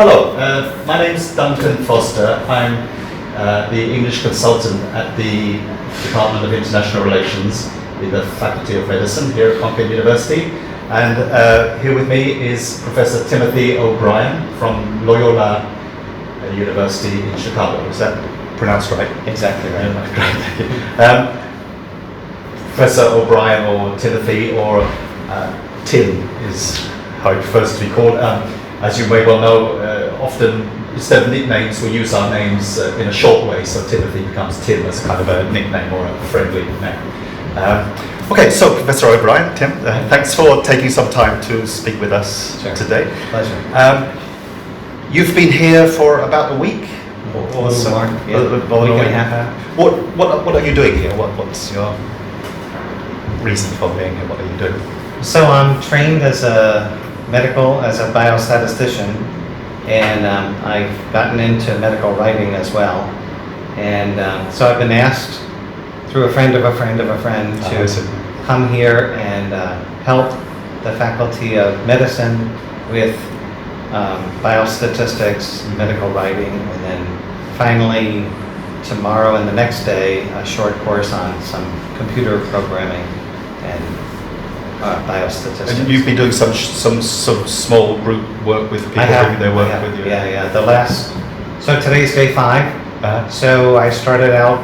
Hello, my name is Duncan Foster. I'm the English consultant at the Department of International Relations in the Faculty of Medicine here at Concord University. And here with me is Professor Timothy O'Brien from Loyola University in Chicago. Is that pronounced right? Exactly right. Yeah, great, thank you. Professor O'Brien, or Timothy, or Tim is how he prefers to be called. As you may well know, often instead of nicknames, we use our names in a short way, so Timothy becomes Tim as kind of a nickname or a friendly name. Okay, so Professor O'Brien, Tim, thanks for taking some time to speak with us today. Pleasure. You've been here for about a week? Or so. More, yeah. A week and a half. What are you doing here? What's your reason for being here? What are you doing? So I'm trained as a biostatistician, and I've gotten into medical writing as well. And so I've been asked through a friend of a friend of a friend to come here and help the Faculty of Medicine with biostatistics, medical writing, and then finally tomorrow and the next day a short course on some computer programming and biostatistics. And you've been doing some sort of small group work with people doing their work with you? Yeah. So today's day 5. So I started out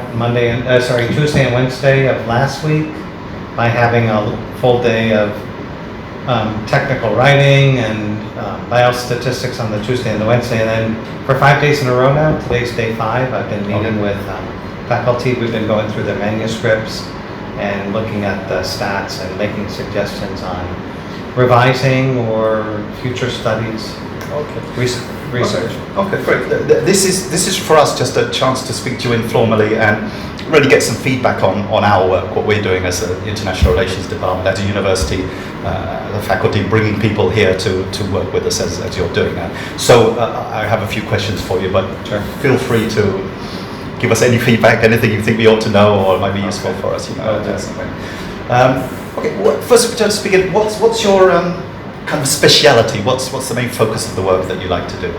Tuesday and Wednesday of last week by having a full day of technical writing and biostatistics on the Tuesday and the Wednesday, and then for 5 days in a row now, today's day 5, I've been meeting with faculty. We've been going through their manuscripts and looking at the stats and making suggestions on revising or future studies. Research. Okay, great. This is for us just a chance to speak to you informally and really get some feedback on our work, what we're doing as an international relations department at a university, the faculty bringing people here to work with us as you're doing that. So I have a few questions for you, but feel free to give us any feedback, anything you think we ought to know or might be useful for us. Okay, well, first just begin. What's your kind of speciality? What's the main focus of the work that you like to do?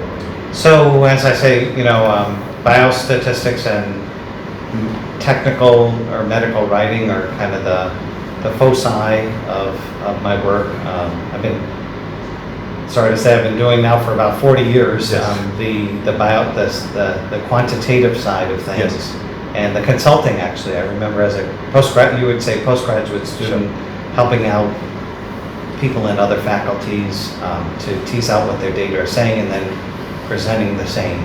So as I say, biostatistics and technical or medical writing are kind of the foci of my work. I've been doing now for about 40 years. Yes. The quantitative side of things. Yes. And the consulting, actually. I remember as a postgraduate student, helping out people in other faculties to tease out what their data are saying and then presenting the same.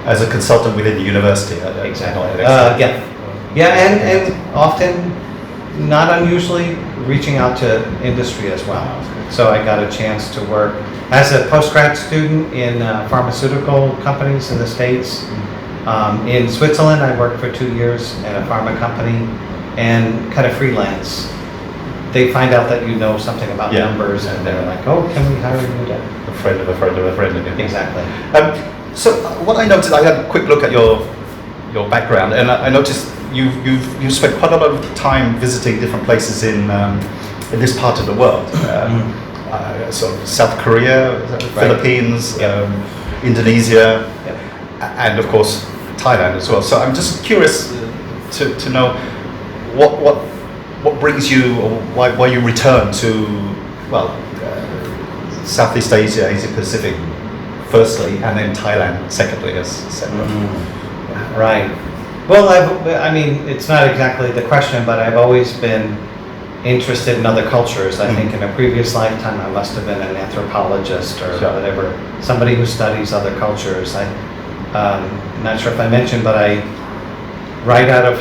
As a consultant within the university? Exactly. And often, not unusually, reaching out to industry as well. So I got a chance to work as a postgrad student in pharmaceutical companies in the States. In Switzerland, I worked for 2 years at a pharma company and kind of freelance. They find out that you know something about numbers, and they're like, "Oh, can we hire you?" A friend of a friend of a friend again. Exactly. So what I noticed, I had a quick look at your background, and I noticed you've spent quite a lot of time visiting different places in this part of the world. So South Korea, Philippines, Indonesia, and of course Thailand as well. So I'm just curious to know what brings you, or why you return to Southeast Asia, Asia Pacific firstly, and then Thailand secondly, as separate. Right. Well, I mean, it's not exactly the question, but I've always been interested in other cultures. I think in a previous lifetime I must have been an anthropologist or whatever, somebody who studies other cultures. I'm not sure if I mentioned, but right out of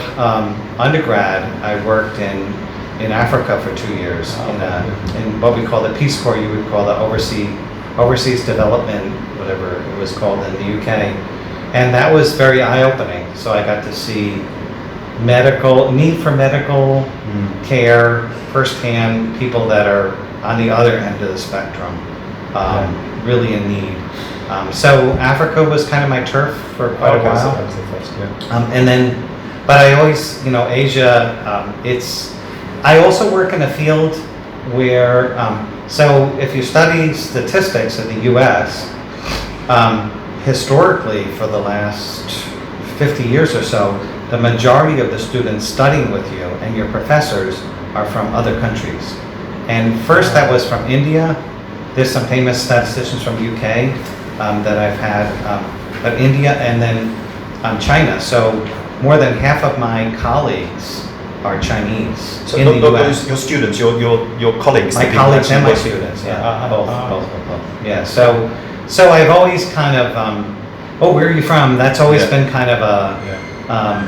undergrad, I worked in Africa for 2 years in what we call the Peace Corps. You would call the overseas development, whatever it was called in the UK. And that was very eye-opening. So I got to see need for medical care firsthand, people that are on the other end of the spectrum, really in need. So Africa was kind of my turf for quite a while. That was the first, But I always, Asia, I also work in a field where, so if you study statistics in the US, Historically, for the last 50 years or so, the majority of the students studying with you and your professors are from other countries. And first that was from India. There's some famous statisticians from UK that I've had, but India and then China. So more than half of my colleagues are Chinese So in the US. those, your students, your colleagues. My the people colleagues and actually my work- students, yeah, Ah, both, ah. both. Yeah, so I've always kind of, oh, where are you from? That's always Yeah. been kind of a Yeah.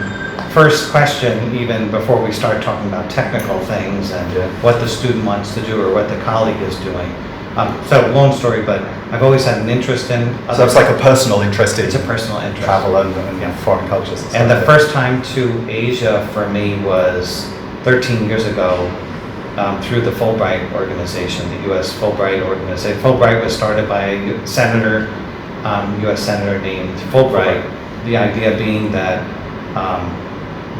first question, even before we start talking about technical things and Yeah. what the student wants to do or what the colleague is doing. So long story, but I've always had an interest in. So it's like a personal interest in It's a personal interest. travel and Yeah. foreign cultures. And the stuff. first time to Asia for me was 13 years ago through the Fulbright organization, the U.S. Fulbright organization. Fulbright was started by a senator, U.S. senator named Fulbright. The idea being that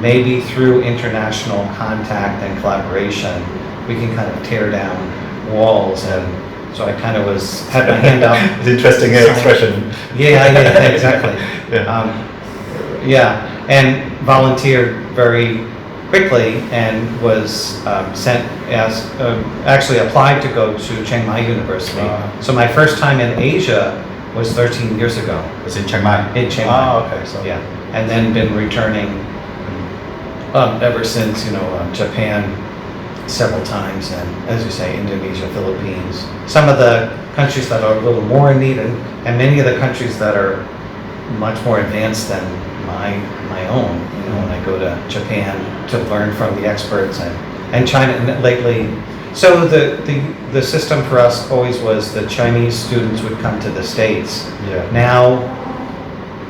maybe through international contact and collaboration, we can kind of tear down walls. And so I kind of had my hand up. It's interesting expression. Yeah, exactly. Yeah. Yeah, and volunteered very quickly and was actually applied to go to Chiang Mai University. So my first time in Asia was 13 years ago It's in Chiang Mai. in Chiang Mai. Ah, okay. So Yeah, and then been returning ever since, Japan several times, and as you say, Indonesia, Philippines. Some of the countries that are a little more in need, and many of the countries that are much more advanced than my own. When I go to Japan to learn from the experts, and China and lately. So the system for us always was the Chinese students would come to the States. Yeah. Now,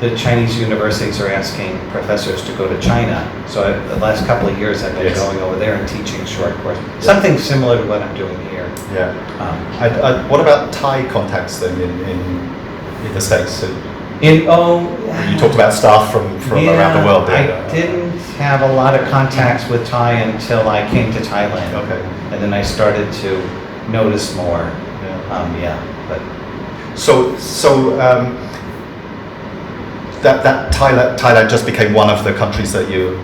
the Chinese universities are asking professors to go to China. So the last couple of years I've been Yes. going over there and teaching short courses. Something similar to what I'm doing here. Yeah. What about Thai contacts then in the States? So you talked about staff from around the world. I didn't have a lot of contacts with Thai until I came to Thailand. Okay. And then I started to notice more. Yeah. But So that Thailand just became one of the countries that you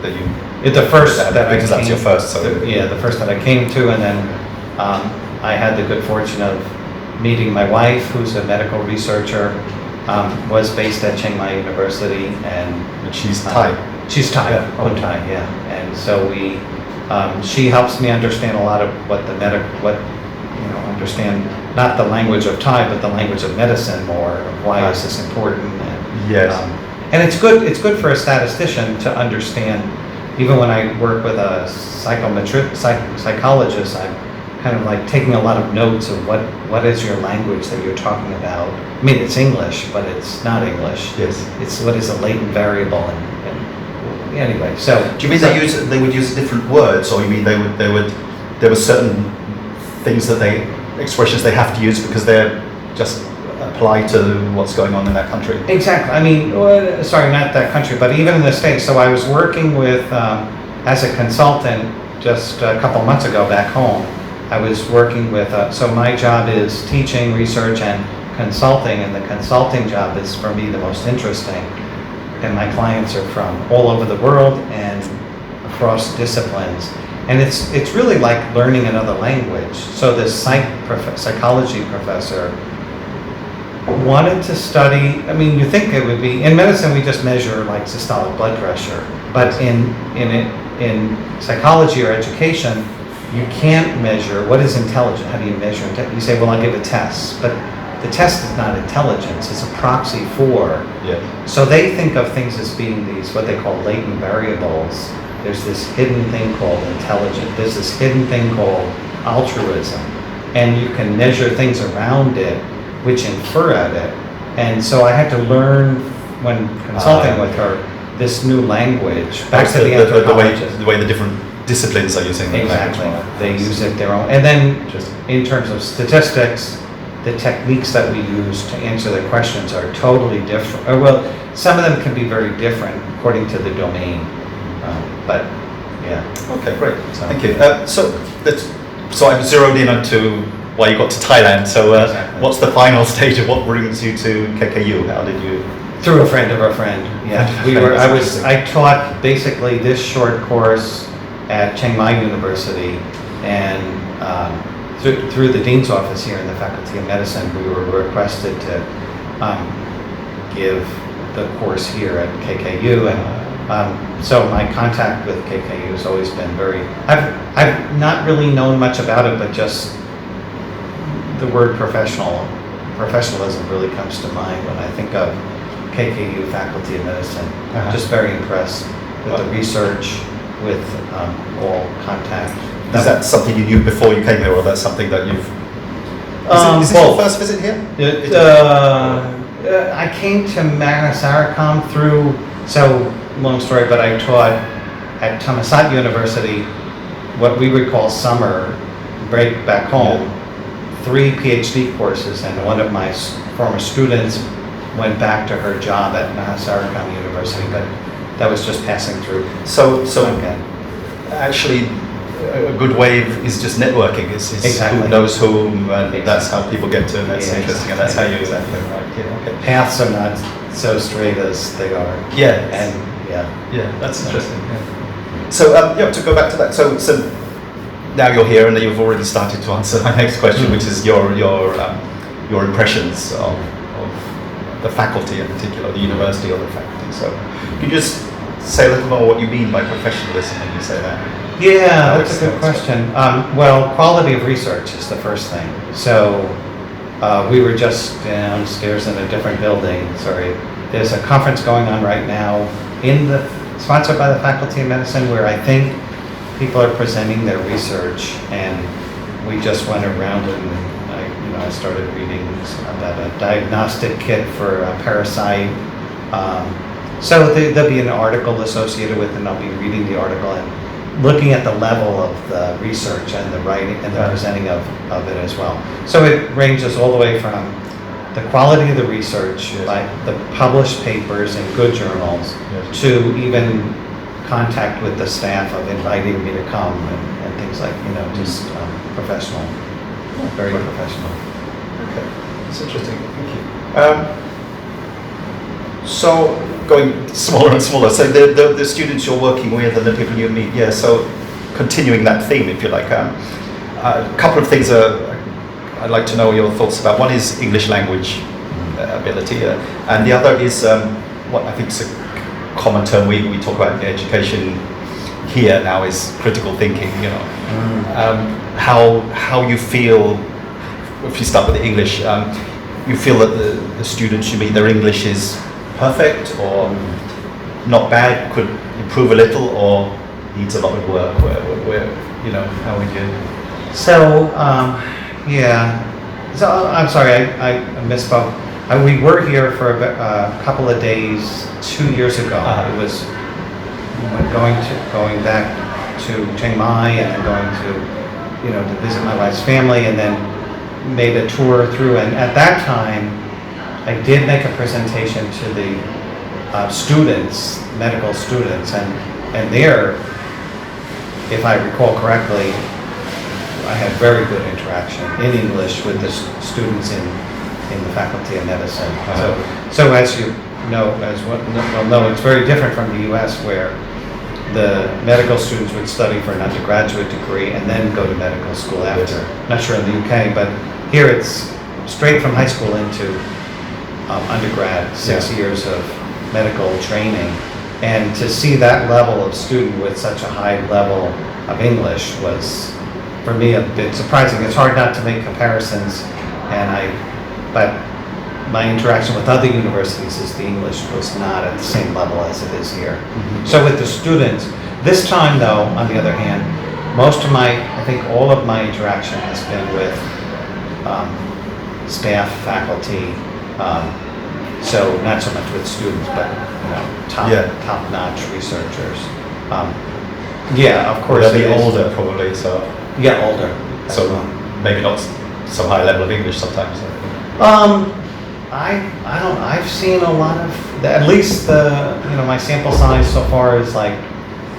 the first that I because that's came, your first. So the first that I came to, and then I had the good fortune of meeting my wife, who's a medical researcher, was based at Chiang Mai University, and she's Thai. She's Thai, Yeah. Thai, yeah. And so she helps me understand a lot of understand not the language of Thai, but the language of medicine more. Of why is this important? And, Yes. and it's good. It's good for a statistician to understand. Even when I work with a psychologist, I'm kind of like taking a lot of notes of what is your language that you're talking about. I mean, it's English, but it's not English. Yes. It's what is a latent variable, and anyway. So Do you mean they would use different words, or you mean there were certain things expressions they have to use because they're just apply to what's going on in that country? Exactly. I mean, sorry, not that country, but even in the States. So I was working with, as a consultant just a couple months ago back home. I was working with, so my job is teaching, research, and consulting, and the consulting job is for me the most interesting. And my clients are from all over the world and across disciplines. And it's really like learning another language. So this psychology professor wanted to study, I mean, you think it would be, in medicine we just measure like systolic blood pressure, but in psychology or education, you can't measure what is intelligent. How do you measure it? You say, well, I'll give a test, but the test is not intelligence, it's a proxy for. Yeah. So they think of things as being these, what they call latent variables. There's this hidden thing called intelligence, there's this hidden thing called altruism, and you can measure things around it which infer at it. And so I had to learn, when consulting with her, this new language, back to the anthropologist. The way the different disciplines are using the Exactly. language. They use it their own. And then Interesting. in terms of statistics, the techniques that we use to answer the questions are totally different. Or well, some of them can be very different according to the domain. But yeah. Okay, great. Thank you. So I've zeroed in onto why you got to Thailand. So Exactly. what's the final stage of what brings you to KKU? How did you? Through a friend of a friend, yeah. I taught basically this short course at Chiang Mai University, and through the dean's office here in the Faculty of Medicine, we were requested to give the course here at KKU, and so my contact with KKU has always been very. I've not really known much about it, but just the word professionalism really comes to mind when I think of KKU Faculty of Medicine. Just very impressed with the research, with all contact. Is that something you knew before you came here, or that's something that you've? Is this your first visit here? I came to Manasaracom through, so long story, but I taught at Thammasat University what we would call summer break back home, 3 PhD courses, and one of my former students went back to her job at Manasaracom University, but that was just passing through. So Okay. actually, a good way is just networking. It's Exactly. who knows whom, and Exactly. that's how people get to. And that's Yeah, interesting, and that's how you. exactly. Right. Yeah. Okay. Paths are not so straight as they are. Yeah. And yeah. Yeah, that's interesting. Yeah. So to go back to that. So now you're here, and you've already started to answer my next question, which is your impressions of the faculty in particular, the university or the faculty. So can you just say a little more what you mean by professionalism when you say that? Yeah, that's a good question. Well, quality of research is the first thing. So we were just downstairs in a different building. Sorry, there's a conference going on right now sponsored by the Faculty of Medicine, where I think people are presenting their research, and we just went around and I started reading about a diagnostic kit for a parasite. So there'll be an article associated with it, and I'll be reading the article and looking at the level of the research and the writing and the presenting of it as well. So it ranges all the way from the quality of the research, like the published papers in good journals, to even contact with the staff of inviting me to come and things like, just professional, very professional. Okay, that's interesting. Thank you. So going smaller and smaller. So the students you're working with and the people you meet. Yeah. So continuing that theme, if you like. A couple of things I'd like to know your thoughts about. One is English language ability, and the other is what I think is a common term we talk about in education here now is critical thinking. How you feel. If you start with the English, you feel that the students you meet, their English is perfect or not bad, could improve a little, or needs a lot of work. Where how would you? So yeah. So I'm sorry, I misspoke. We were here for a couple of days 2 years ago. It was going back to Chiang Mai and then going to to visit my wife's family, and then made a tour through. And at that time, I did make a presentation to the students, medical students, and there, if I recall correctly, I had very good interaction in English with the students in the Faculty of Medicine. So as you know, it's very different from the U.S., where the medical students would study for an undergraduate degree and then go to medical school after. Not sure in the UK, but here it's straight from high school into undergrad, 6 years of medical training. And to see that level of student with such a high level of English was, for me, a bit surprising. It's hard not to make comparisons, but my interaction with other universities is the English was not at the same level as it is here. So with the students, this time though, on the other hand, I think all of my interaction has been with staff, faculty, so not so much with students, but top-notch researchers. Of course. They'll be older probably, so. Yeah, older. So maybe not so high level of English sometimes. I've seen a lot of, at least my sample size so far is like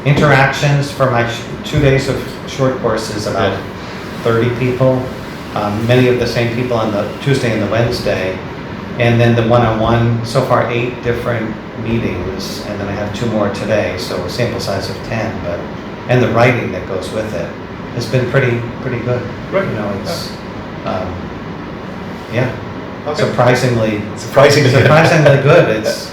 interactions for my 2 days of short courses, about 30 people. many of the same people on the Tuesday and the Wednesday. And then the one-on-one, so far 8 different meetings, and then I have 2 more today, so a sample size of 10, but, and the writing that goes with it has been pretty good. Right. You know, it's, yeah, Okay. surprisingly good. It's,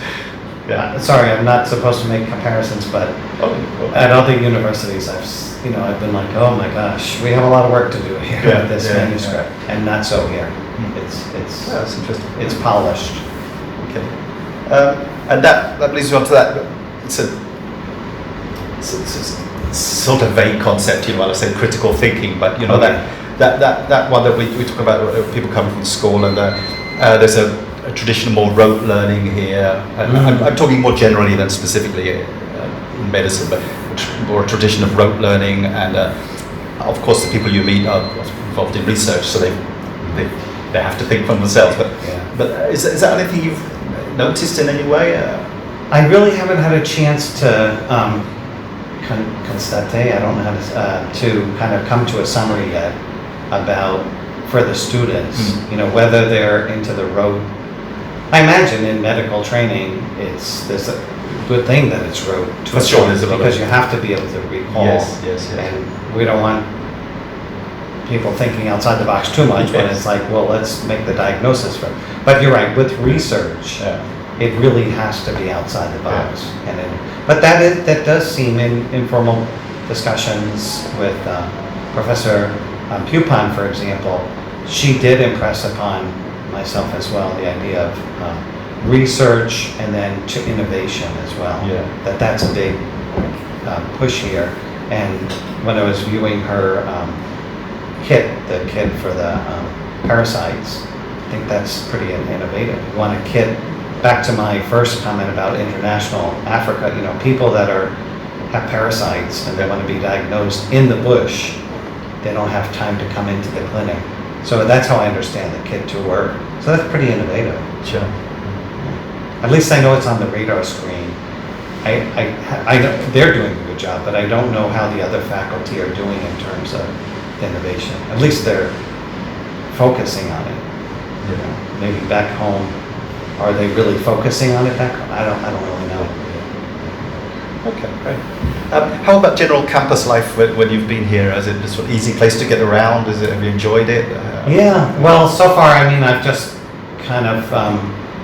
Yeah. sorry, I'm not supposed to make comparisons, but Oh, at other universities, I've been like, oh my gosh, we have a lot of work to do here Yeah, with this yeah, manuscript, and not so here. That's interesting. It's polished. Okay. And that leads you on to that. It's a sort of vague concept, you know, I say critical thinking, but you know, Okay. that one that we talk about, people coming from school, and there's a tradition of more rote learning here. And I'm talking more generally than specifically in medicine, but more a tradition of rote learning, and of course the people you meet are involved in research, so they have to think for themselves. But is that anything you've noticed in any way? I really haven't had a chance to constate, I don't know how to kind of come to a summary yet about for the students, you know, whether they're into the rote. I imagine in medical training, there's a good thing that it's rote to For sure, there's a lot of- because you have to be able to recall. Yes. And we don't want people thinking outside the box too much when Yes. it's like, well, let's make the diagnosis for. But you're right, with research, Yeah. it really has to be outside the box. But that does seem in informal discussions with Professor Pupon, for example. She did impress upon myself as well the idea of research and then to innovation as well. Yeah. That's a big push here. And when I was viewing her the kit for the parasites, I think that's pretty innovative. You want a kit, back to my first comment about international Africa, you know, people that have parasites and they want to be diagnosed in the bush, they don't have time to come into the clinic. So that's how I understand the kit to work. So that's pretty innovative. Sure. At least I know it's on the radar screen. I know they're doing a good job, but I don't know how the other faculty are doing in terms of innovation. At least they're focusing on it. You know, maybe back home, are they really focusing on it back home? I don't really know. Okay, great. How about general campus life when you've been here? Is it a sort of easy place to get around? Have you enjoyed it? Yeah, well, so far, I mean, I've just kind of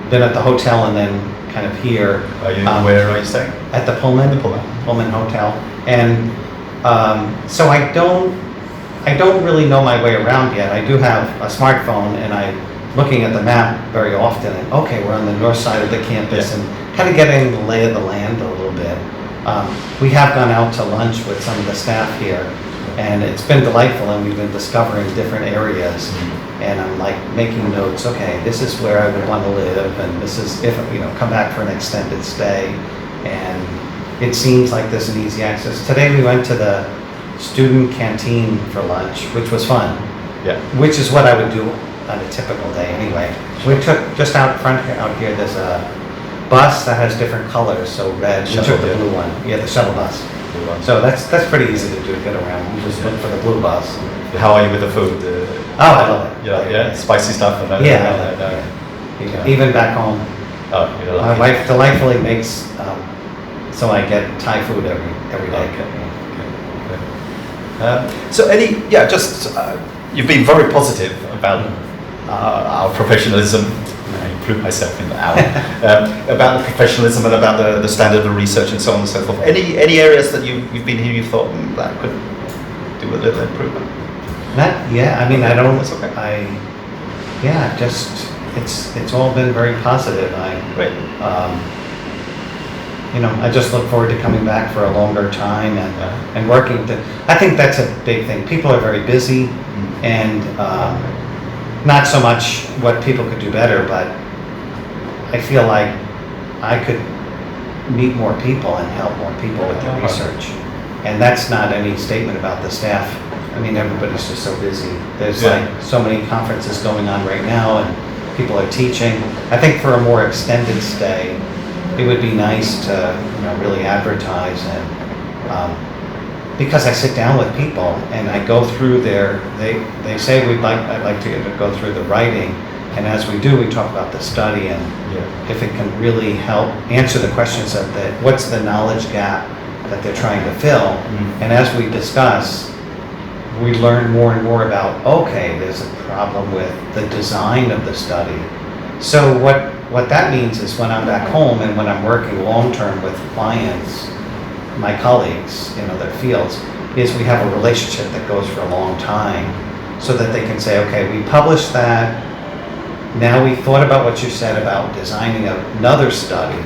been at the hotel and then kind of here. Where are you staying? At the Pullman. The Pullman. Pullman Hotel. And so I don't really know my way around yet. I do have a smartphone and I'm looking at the map very often and okay, we're on the north side of the campus and kind of getting the lay of the land a little bit. We have gone out to lunch with some of the staff here and it's been delightful and we've been discovering different areas and I'm like making notes, okay, this is where I would want to live and this is if, you know, come back for an extended stay and it seems like there's an easy access. Today we went to the student canteen for lunch, which was fun. Yeah. Which is what I would do on a typical day anyway. We took, just out front out here, there's a bus that has different colors, so red, we took the blue one. Yeah, the shuttle bus. So that's pretty easy to do, get around. You just look for the blue bus. How are you with the food? Oh, I love it. Yeah, spicy stuff. And Yeah. Even back home. Oh, you're My lucky. wife delightfully makes, so I get Thai food every day. So you've been very positive about our professionalism. I include myself in our about the professionalism and about the standard of research and so on and so forth. Any areas that you've been here, you've thought that could do a little improvement? I mean, I don't. That's okay. It's all been very positive. Great. You know, I just look forward to coming back for a longer time and working. I think that's a big thing. People are very busy, and not so much what people could do better, but I feel like I could meet more people and help more people with their research. And that's not any statement about the staff. I mean, everybody's just so busy. There's like so many conferences going on right now, and people are teaching. I think for a more extended stay, it would be nice to, you know, really advertise and because I sit down with people and I go through they say I'd like to go through the writing, and as we do, we talk about the study and if it can really help answer the questions what's the knowledge gap that they're trying to fill. And as we discuss, we learn more and more about, okay, there's a problem with the design of the study. So what that means is when I'm back home and when I'm working long-term with clients, my colleagues in other fields, is we have a relationship that goes for a long time so that they can say, okay, we published that, now we thought about what you said about designing another study,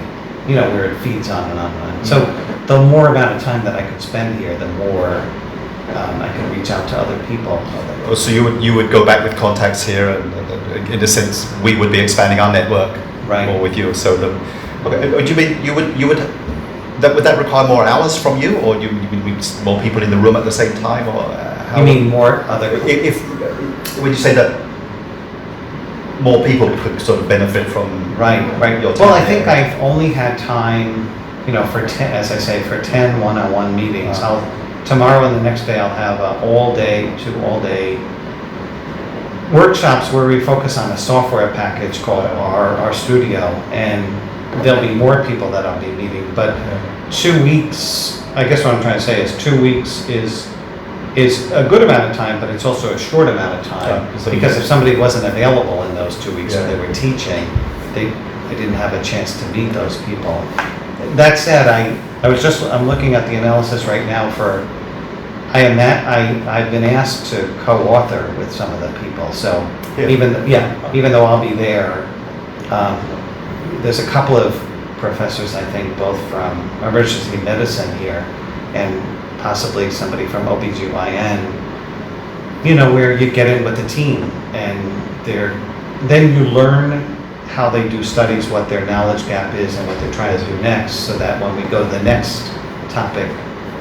where it feeds on and on and on. So the more amount of time that I could spend here, the more I can reach out to other people. Oh, so you would go back with contacts here, and in a sense, we would be expanding our network more with you. So do you mean you would would that require more hours from you, or you mean more people in the room at the same time, or how? You mean more other? If when you say that more people could sort of benefit from your time. Well, I think I've only had time, for 10, as I say, for 10 one-on-one meetings. Tomorrow and the next day I'll have two all-day workshops where we focus on a software package called our Studio, and there'll be more people that I'll be meeting. But 2 weeks, I guess what I'm trying to say is 2 weeks is a good amount of time, but it's also a short amount of time, because if somebody wasn't available in those 2 weeks when they were teaching, they didn't have a chance to meet those people. That said, I'm looking at the analysis right now for, I've been asked to co-author with some of the people. So even though I'll be there, there's a couple of professors, I think, both from emergency medicine here and possibly somebody from OBGYN, where you get in with the team and then you learn how they do studies, what their knowledge gap is and what they're trying to do next, so that when we go to the next topic,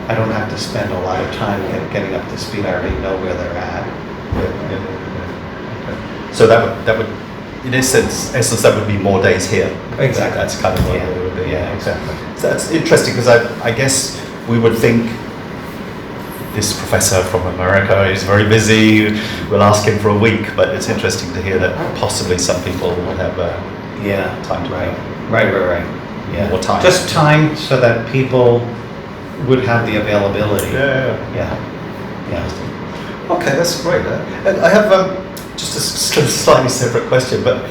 I don't have to spend a lot of time getting up to speed. I already know where they're at. Okay. So that would, in essence, that would be more days here. Exactly. That's kind of what it would be. Yeah, exactly. So that's interesting, because I guess we would think this professor from America is very busy, we'll ask him for a week, but it's interesting to hear that possibly some people will have time to Right. Yeah. More time. Just time so that people would have the availability. Yeah. Okay, that's great. And I have just a slightly separate question, but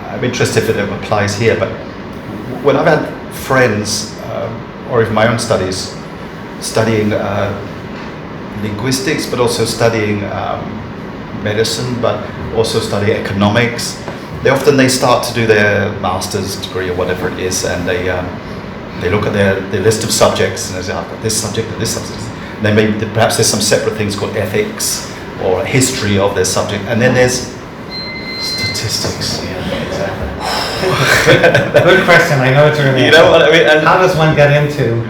I'm interested if it applies here. But when I've had friends, or even my own studies, studying linguistics, but also studying medicine, but also studying economics, they start to do their master's degree or whatever it is, and they look at their list of subjects and they say, I've got this subject and this subject. And then perhaps there's some separate things called ethics or a history of their subject, and then there's statistics. Yeah, exactly. Good question. I know what you're going to You know what I mean? And how does one get into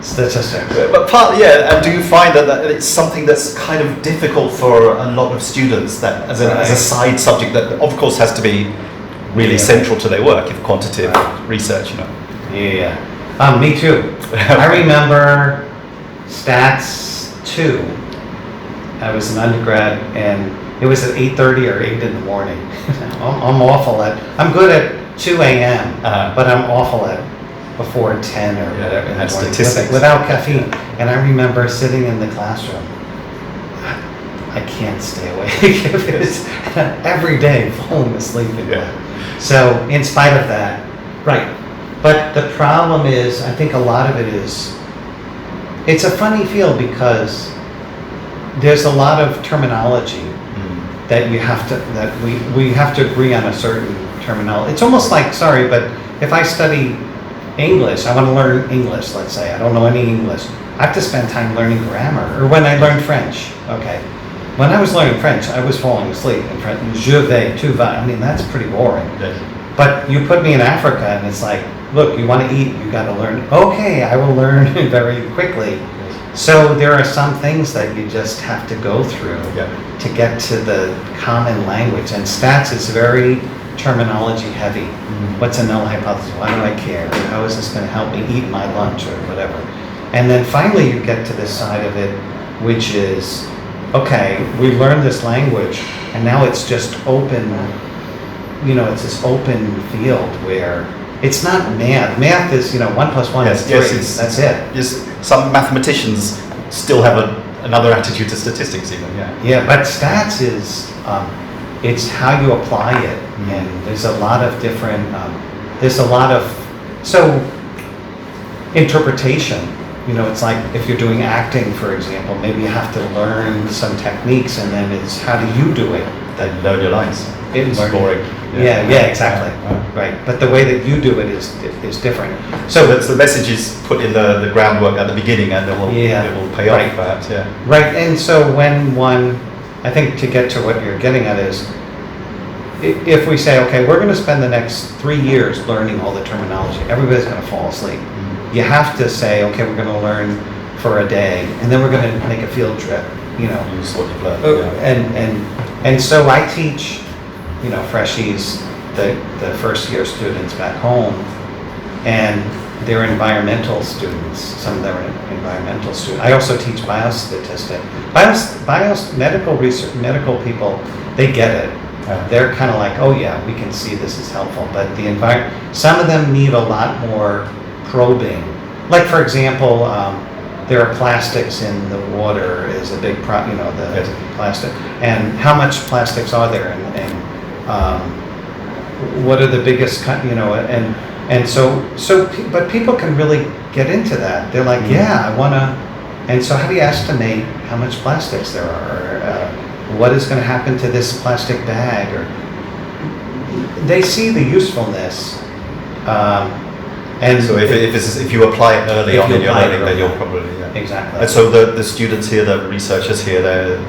statistics? But and do you find that it's something that's kind of difficult for a lot of students, that as a side subject that of course has to be really central to their work, if quantitative research, Yeah. Me too. I remember Stats 2. I was an undergrad and it was at 8:30 or 8 in the morning. I'm good at 2 a.m., but I'm awful at before 10 or whatever in the morning without caffeine. And I remember sitting in the classroom. I can't stay awake. Every day falling asleep again. So in spite of that, but the problem is, I think a lot of it is, it's a funny field because there's a lot of terminology that we have to agree on a certain terminology. It's almost like, sorry, but if I study English, I want to learn English, let's say. I don't know any English. I have to spend time learning grammar. Or when I learned French, okay. When I was learning French, I was falling asleep in French. Je vais, tu vas. I mean, that's pretty boring. But you put me in Africa and it's like, look, you want to eat, you got to learn. Okay, I will learn very quickly. So there are some things that you just have to go through to get to the common language. And stats is very terminology heavy. What's a null hypothesis? Why do I care? How is this going to help me eat my lunch or whatever? And then finally you get to this side of it, which is, okay, we learned this language, and now it's just open, it's this open field where it's not math. Math is, 1 plus 1 is 3, that's it. Yes, some mathematicians still have another attitude to statistics even, yeah. Yeah, but stats is, it's how you apply it, and there's a lot of different, interpretation. It's like if you're doing acting, for example, maybe you have to learn some techniques, and then it's how do you do it? Then learn your lines. It's boring. Yeah, exactly. Right, but the way that you do it is different. So that's the message is put in the groundwork at the beginning, and it will pay off, right. Perhaps. Yeah. Right, and so when I think to get to what you're getting at is, if we say, okay, we're going to spend the next 3 years learning all the terminology, everybody's going to fall asleep. You have to say, okay, we're going to learn for a day, and then we're going to make a field trip. Use what you've learned. And so I teach, freshies, the first year students back home, and they're environmental students. Some of them are environmental students. I also teach biostatistics. Medical research, medical people, they get it. They're kind of like, oh yeah, we can see this is helpful. But some of them need a lot more probing. Like for example, there are plastics in the water is a big the plastic. And how much plastics are there? And what are the biggest, but people can really get into that. They're like, yeah, I want to, and so how do you estimate how much plastics there are? What is going to happen to this plastic bag? Or they see the usefulness. And so if you apply it early on in your learning, then you'll probably exactly. And so the students here, the researchers here, they're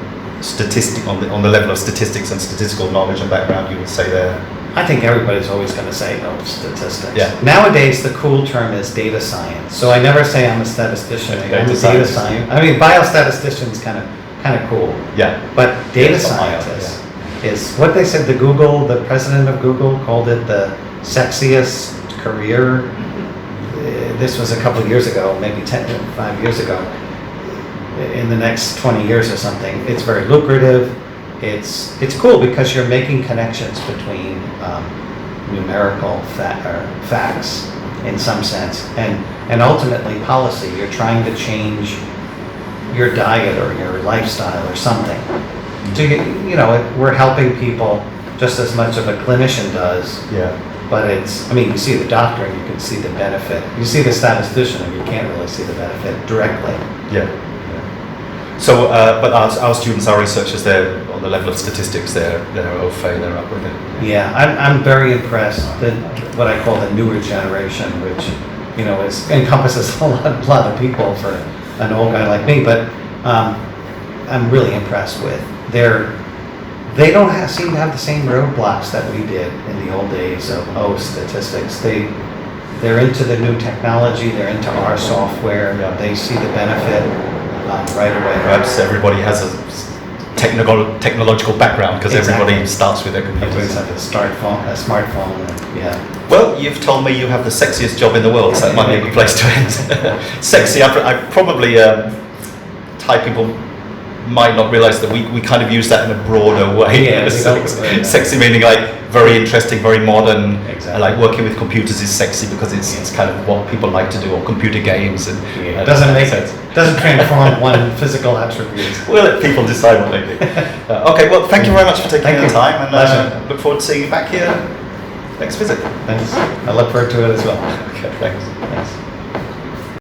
on the level of statistics and statistical knowledge and background. You would say they're. I think everybody's always going to say statistics. Yeah. Nowadays, the cool term is data science. So I never say I'm a statistician. I'm a data scientist. I mean, biostatistician's kind of cool. Yeah. But data scientist is what they said. The president of Google called it the sexiest career. This was a couple of years ago, maybe 5 years ago. In the next 20 years or something, it's very lucrative. It's cool because you're making connections between numerical facts in some sense, and ultimately policy. You're trying to change your diet or your lifestyle or something. We're helping people just as much as a clinician does. Yeah. But you see the doctor and you can see the benefit. You see the statistician and you can't really see the benefit directly. Yeah. So, but our students, our researchers, they're on the level of statistics. They're au fait. They're up with it. Yeah, I'm very impressed that what I call the newer generation, which encompasses a lot of people for an old guy like me. But I'm really impressed with they don't seem to have the same roadblocks that we did in the old days of statistics. They're into the new technology. They're into our software. Yeah. They see the benefit right away. Perhaps everybody has a technological background because everybody starts with their computers. Everybody's have a smartphone. Yeah. Well, you've told me you have the sexiest job in the world, so that might be a good place to end. Sexy. I probably Thai people might not realize that we kind of use that in a broader way. Yeah, sexy meaning like very interesting, very modern. Exactly. Like working with computers is sexy because it's kind of what people like to do, or computer games, and it doesn't make sense. Doesn't transform one physical attribute. We'll let people decide what they do. Okay, well, thank you very much for taking the time, and look forward to seeing you back here next visit. Thanks. I look forward to it as well. Okay, thanks.